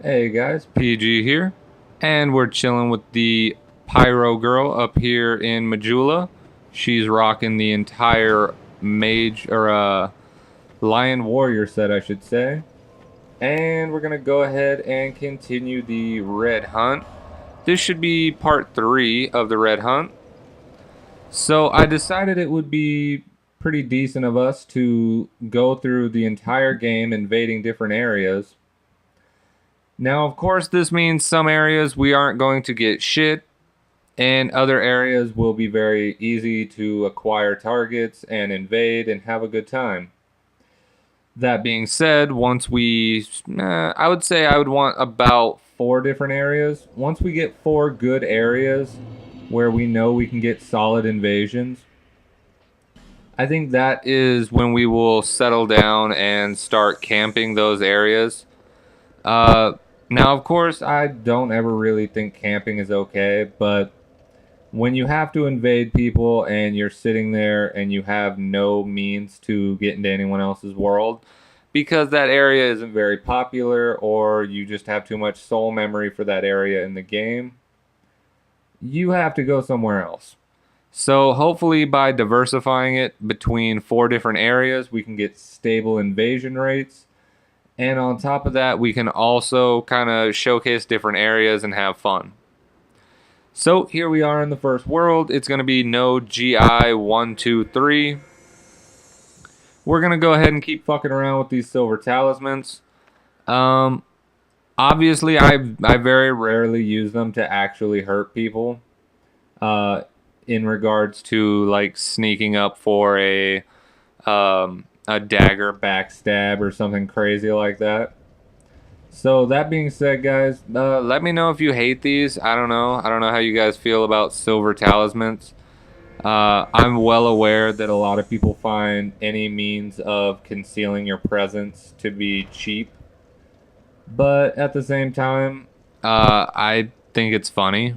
Hey guys, PG here, and we're chilling with the Pyro Girl up here in Majula. She's rocking the entire mage or Lion Warrior set, I should say. And we're gonna go ahead and continue the Red Hunt. This should be part 3 of the Red Hunt. So I decided it would be pretty decent of us to go through the entire game invading different areas. Now, of course, this means some areas we aren't going to get shit, and other areas will be very easy to acquire targets and invade and have a good time. That being said, once I would say I would want about 4 different areas. Once we get 4 good areas where we know we can get solid invasions, I think that is when we will settle down and start camping those areas. Uh, Now, of course, I don't ever really think camping is okay, but when you have to invade people and you're sitting there and you have no means to get into anyone else's world because that area isn't very popular or you just have too much soul memory for that area in the game, you have to go somewhere else. So hopefully by diversifying it between 4 different areas, we can get stable invasion rates. And on top of that, we can also kind of showcase different areas and have fun. So here we are in the first world. It's going to be node GI 123. We're going to go ahead and keep fucking around with these silver talismans. Um, Obviously, I very rarely use them to actually hurt people. Uh, in regards to like sneaking up for a dagger backstab or something crazy like that. So that being said, guys, let me know if you hate these. I don't know. I don't know how you guys feel about silver talismans. I'm well aware that a lot of people find any means of concealing your presence to be cheap, but at the same time, I think it's funny.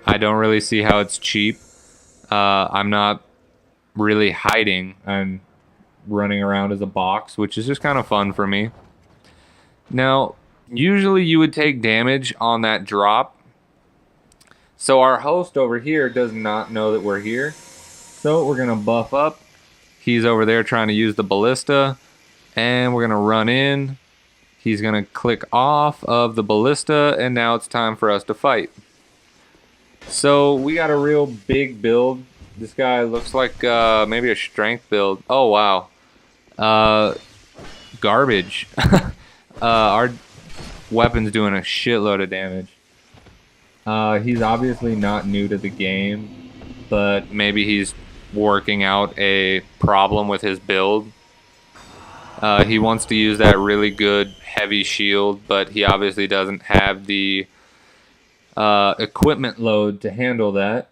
I don't really see how it's cheap. I'm not really hiding. I'm running around as a box, which is just kind of fun for me. Now, usually you would take damage on that drop. So our host over here does not know that we're here. So we're going to buff up. He's over there trying to use the ballista. And we're going to run in. He's going to click off of the ballista. And now it's time for us to fight. So we got a real big build. This guy looks like maybe a strength build. Oh, wow. Garbage. Our weapon's doing a shitload of damage. He's obviously not new to the game, but maybe he's working out a problem with his build. He wants to use that really good heavy shield, but he obviously doesn't have the equipment load to handle that.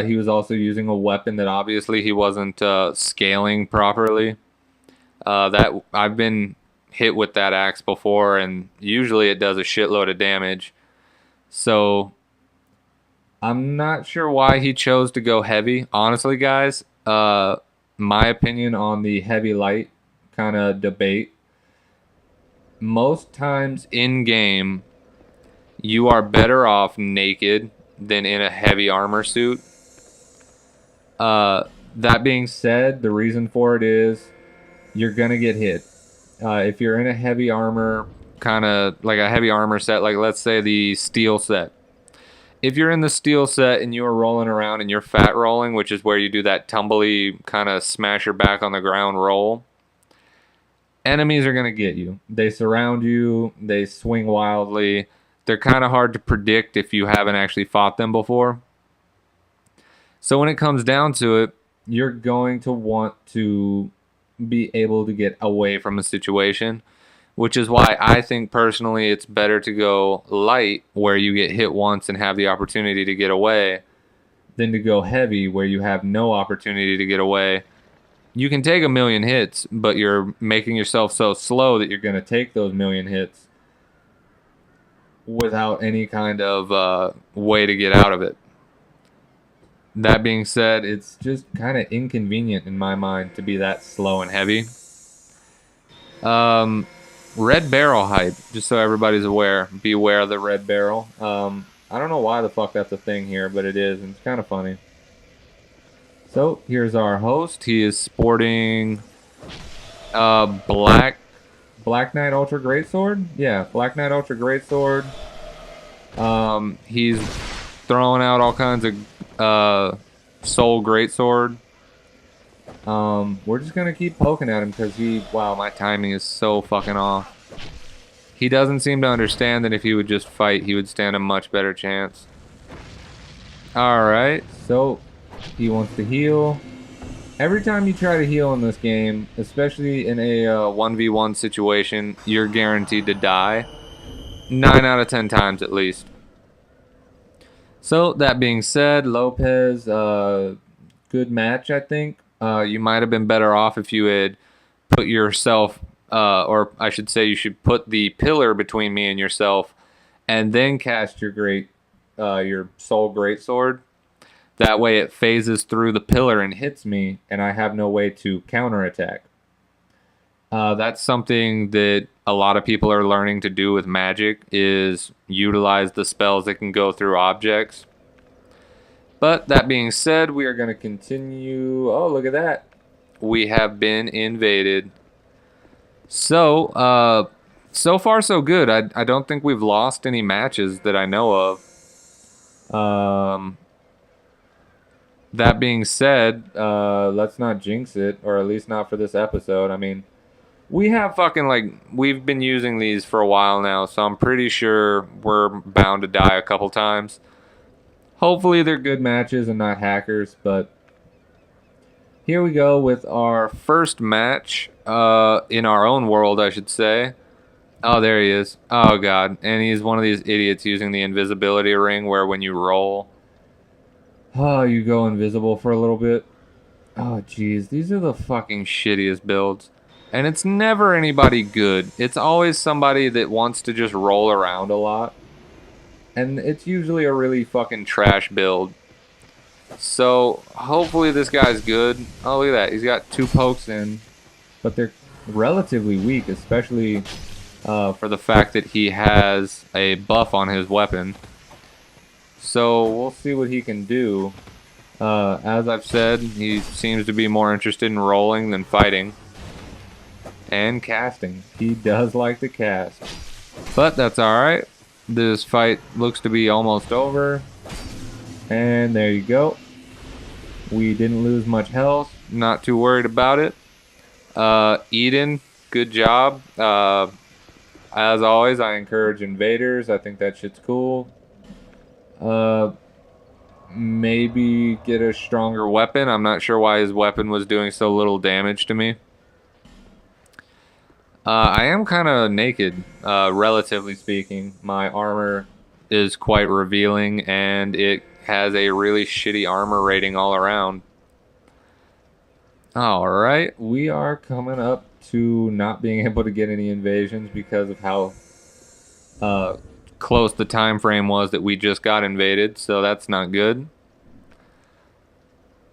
He was also using a weapon that obviously he wasn't scaling properly. That I've been hit with that axe before, and usually it does a shitload of damage. So I'm not sure why he chose to go heavy. Honestly, guys, my opinion on the heavy light kind of debate. Most times in game, you are better off naked than in a heavy armor suit. That being said, the reason for it is you're gonna get hit. If you're in a heavy armor, kind of like a heavy armor set, like let's say the steel set. If you're in the steel set and you are rolling around and you're fat rolling, which is where you do that tumbly kind of smash your back on the ground roll, enemies are gonna get you. They surround you. They swing wildly. They're kind of hard to predict if you haven't actually fought them before. So when it comes down to it, you're going to want to be able to get away from a situation, which is why I think personally it's better to go light where you get hit once and have the opportunity to get away than to go heavy where you have no opportunity to get away. You can take a million hits, but you're making yourself so slow that you're going to take those million hits without any kind of way to get out of it. That being said, it's just kind of inconvenient in my mind to be that slow and heavy. Red barrel hype, just so everybody's aware. Beware the red barrel. I don't know why the fuck that's a thing here, but it is, and it's kind of funny. So, here's our host. He is sporting Black Knight Ultra Greatsword. Yeah, Black Knight Ultra Greatsword. He's throwing out all kinds of Soul Greatsword. We're just gonna keep poking at him because wow, my timing is so fucking off. He doesn't seem to understand that if he would just fight, he would stand a much better chance. Alright, so he wants to heal. Every time you try to heal in this game, especially in a 1v1 situation, you're guaranteed to die. 9 out of 10 times at least. So, that being said, Lopez, good match, I think. You might have been better off if you had put yourself, or I should say you should put the pillar between me and yourself, and then cast your Soul Greatsword. That way it phases through the pillar and hits me, and I have no way to counterattack. That's something that a lot of people are learning to do with magic, is utilize the spells that can go through objects. But that being said, we are going to continue. Oh, look at that. We have been invaded. So, so far so good. I don't think we've lost any matches that I know of. That being said, let's not jinx it, or at least not for this episode. I mean, we have we've been using these for a while now, so I'm pretty sure we're bound to die a couple times. Hopefully they're good matches and not hackers, but here we go with our first match, in our own world, I should say. Oh, there he is. Oh, God. And he's one of these idiots using the invisibility ring where when you roll, you go invisible for a little bit. Oh, jeez. These are the fucking shittiest builds. And it's never anybody good. It's always somebody that wants to just roll around a lot. And it's usually a really fucking trash build. So, hopefully this guy's good. Oh, look at that. He's got 2 pokes in. But they're relatively weak, especially for the fact that he has a buff on his weapon. So, we'll see what he can do. As I've said, he seems to be more interested in rolling than fighting. And casting. He does like to cast. But that's alright. This fight looks to be almost over. And there you go. We didn't lose much health. Not too worried about it. Eden, good job. As always, I encourage invaders. I think that shit's cool. Maybe get a stronger weapon. I'm not sure why his weapon was doing so little damage to me. I am kind of naked, relatively speaking. My armor is quite revealing, and it has a really shitty armor rating all around. Alright, we are coming up to not being able to get any invasions because of how close the time frame was that we just got invaded, so that's not good.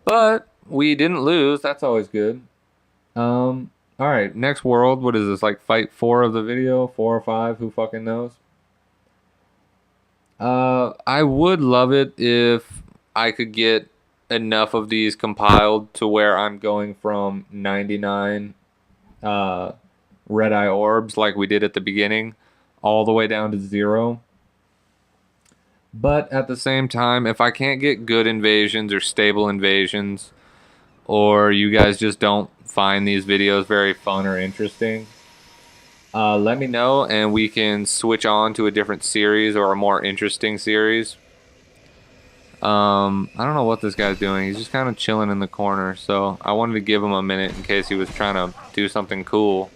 But we didn't lose, that's always good. Alright, next world. What is this, like fight 4 of the video? 4 or 5? Who fucking knows? I would love it if I could get enough of these compiled to where I'm going from 99 red eye orbs like we did at the beginning all the way down to 0. But at the same time, if I can't get good invasions or stable invasions, or you guys just don't find these videos very fun or interesting, let me know and we can switch on to a different series or a more interesting series. I don't know what this guy's doing. He's just kind of chilling in the corner, so I wanted to give him a minute in case he was trying to do something cool.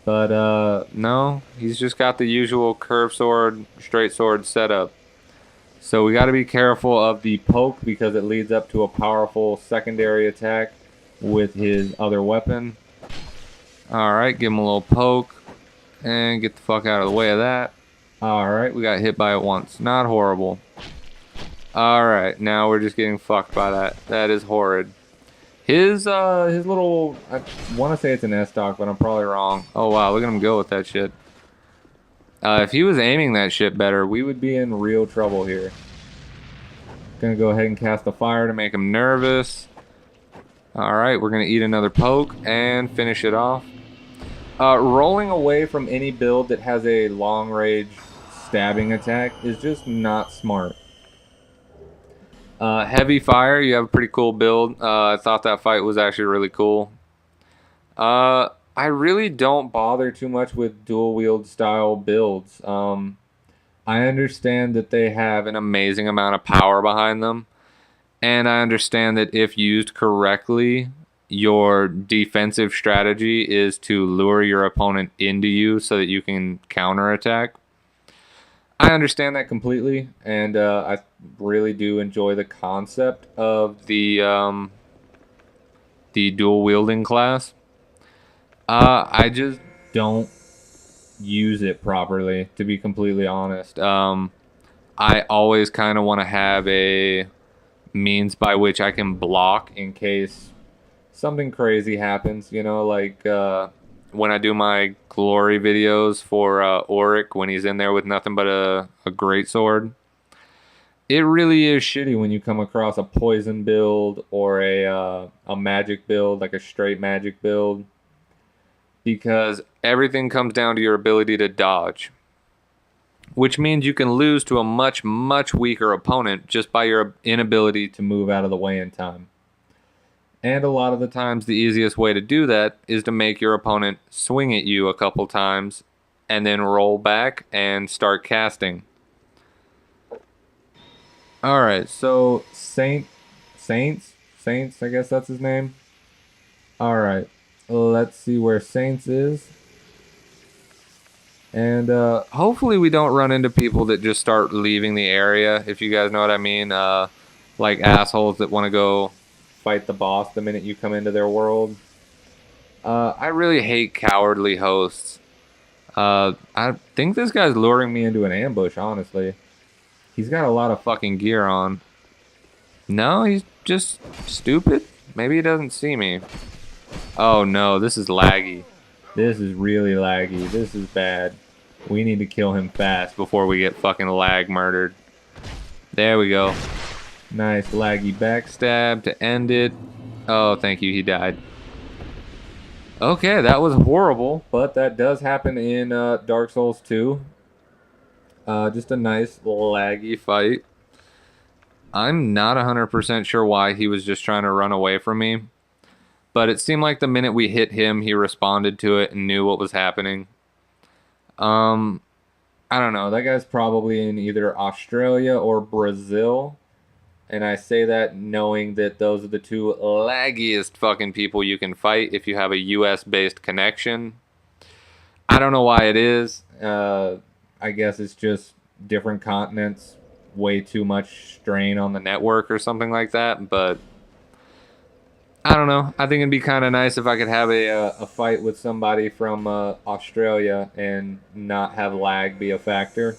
But no, he's just got the usual curved sword, straight sword setup. So we got to be careful of the poke because it leads up to a powerful secondary attack with his other weapon. Alright, give him a little poke and get the fuck out of the way of that. Alright, we got hit by it once. Not horrible. Alright, now we're just getting fucked by that. That is horrid. His little, I want to say it's an S-Stock, but I'm probably wrong. Oh wow, look at him go with that shit. If he was aiming that shit better, we would be in real trouble here. Gonna go ahead and cast the fire to make him nervous. Alright, we're gonna eat another poke and finish it off. Rolling away from any build that has a long range stabbing attack is just not smart. Heavy fire, you have a pretty cool build. I thought that fight was actually really cool. I really don't bother too much with dual wield style builds. I understand that they have an amazing amount of power behind them. And I understand that if used correctly, your defensive strategy is to lure your opponent into you so that you can counterattack. I understand that completely, and I really do enjoy the concept of the dual wielding class. I just don't use it properly, to be completely honest. I always kind of want to have a means by which I can block in case something crazy happens, you know, like when I do my glory videos for Auric when he's in there with nothing but a great sword. It really is shitty when you come across a poison build or a magic build, like a straight magic build, because everything comes down to your ability to dodge, which means you can lose to a much, much weaker opponent just by your inability to move out of the way in time. And a lot of the times, the easiest way to do that is to make your opponent swing at you a couple times and then roll back and start casting. Alright, so Saints, I guess that's his name. Alright, let's see where Saints is. And hopefully we don't run into people that just start leaving the area, if you guys know what I mean. Like assholes that want to go fight the boss the minute you come into their world. I really hate cowardly hosts. I think this guy's luring me into an ambush, honestly. He's got a lot of fucking gear on. No, he's just stupid. Maybe he doesn't see me. Oh no, this is laggy. This is really laggy. This is bad. We need to kill him fast before we get fucking lag murdered. There we go. Nice laggy backstab to end it. Oh, thank you. He died. Okay, that was horrible, but that does happen in Dark Souls 2. Just a nice laggy fight. I'm not 100% sure why he was just trying to run away from me. But it seemed like the minute we hit him, he responded to it and knew what was happening. I don't know. That guy's probably in either Australia or Brazil. And I say that knowing that those are the two laggiest fucking people you can fight if you have a US-based connection. I don't know why it is. I guess it's just different continents, way too much strain on the network or something like that. But I don't know. I think it'd be kind of nice if I could have a fight with somebody from Australia and not have lag be a factor.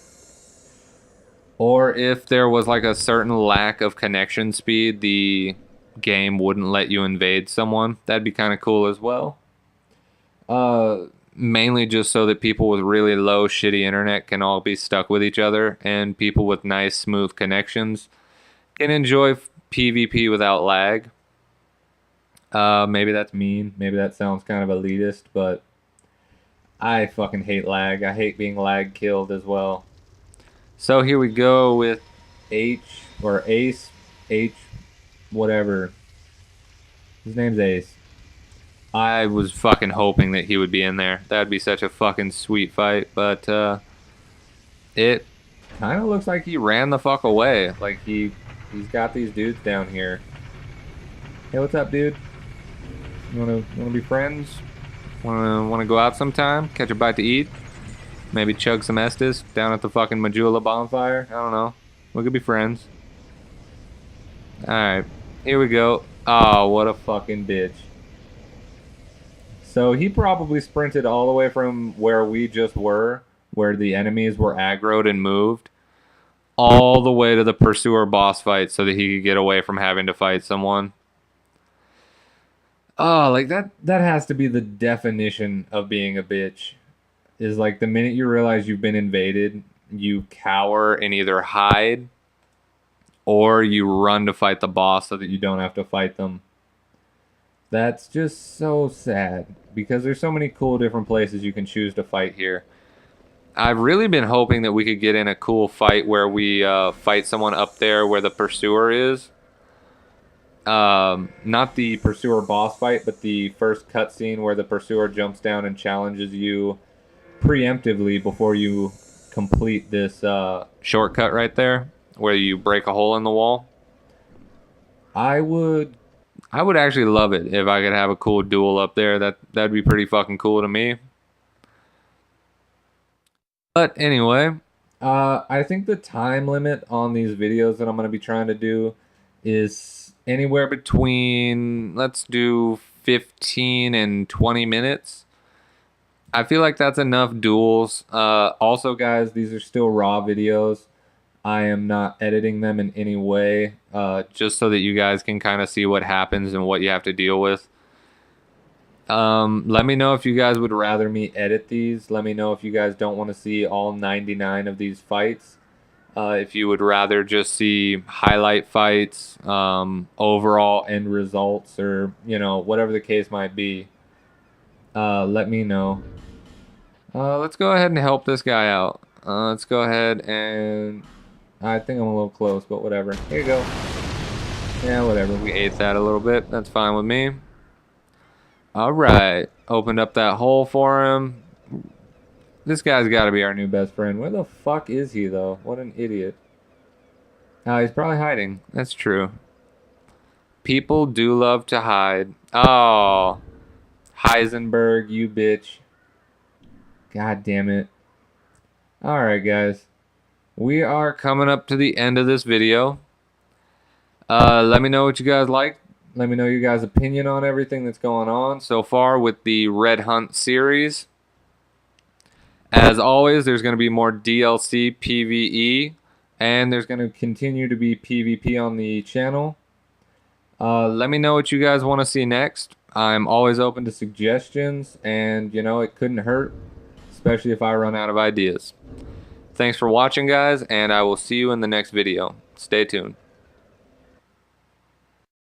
Or if there was like a certain lack of connection speed, the game wouldn't let you invade someone. That'd be kind of cool as well. Mainly just so that people with really low, shitty internet can all be stuck with each other, and people with nice, smooth connections can enjoy PvP without lag. Maybe that's mean. Maybe that sounds kind of elitist, but I fucking hate lag. I hate being lag killed as well. So here we go with H, whatever. His name's Ace. I was fucking hoping that he would be in there. That'd be such a fucking sweet fight, but it kind of looks like he ran the fuck away. Like he's got these dudes down here. Hey, what's up, dude? You wanna be friends? Wanna go out sometime? Catch a bite to eat? Maybe chug some Estes down at the fucking Majula bonfire? I don't know. We could be friends. Alright, here we go. Oh, what a fucking bitch. So he probably sprinted all the way from where we just were, where the enemies were aggroed and moved, all the way to the Pursuer boss fight so that he could get away from having to fight someone. Oh, like that has to be the definition of being a bitch. Is like the minute you realize you've been invaded, you cower and either hide or you run to fight the boss so that you don't have to fight them. That's just so sad because there's so many cool different places you can choose to fight here. I've really been hoping that we could get in a cool fight where we fight someone up there where the pursuer is. Not the pursuer boss fight, but the first cutscene where the pursuer jumps down and challenges you preemptively before you complete this shortcut right there, where you break a hole in the wall. I would, I would actually love it if I could have a cool duel up there. That'd be pretty fucking cool to me. But anyway, I think the time limit on these videos that I'm going to be trying to do is anywhere between, let's do 15 and 20 minutes. I feel like that's enough duels. Also, guys, these are still raw videos. I am not editing them in any way, just so that you guys can kind of see what happens and what you have to deal with. Let me know if you guys would rather me edit these. Let me know if you guys don't want to see all 99 of these fights. If you would rather just see highlight fights, overall end results, or, you know, whatever the case might be, let me know. Let's go ahead and help this guy out. Let's go ahead and... I think I'm a little close, but whatever. Here you go. Yeah, whatever. We ate that a little bit. That's fine with me. Alright. Opened up that hole for him. This guy's got to be our new best friend. Where the fuck is he, though? What an idiot. Oh, he's probably hiding. That's true. People do love to hide. Oh. Heisenberg, you bitch. God damn it. Alright, guys. We are coming up to the end of this video. Let me know what you guys like. Let me know your guys' opinion on everything that's going on so far with the Red Hunt series. As always, there's going to be more DLC, PvE, and there's going to continue to be PvP on the channel. Let me know what you guys want to see next. I'm always open to suggestions, and, you know, it couldn't hurt, especially if I run out of ideas. Thanks for watching, guys, and I will see you in the next video. Stay tuned.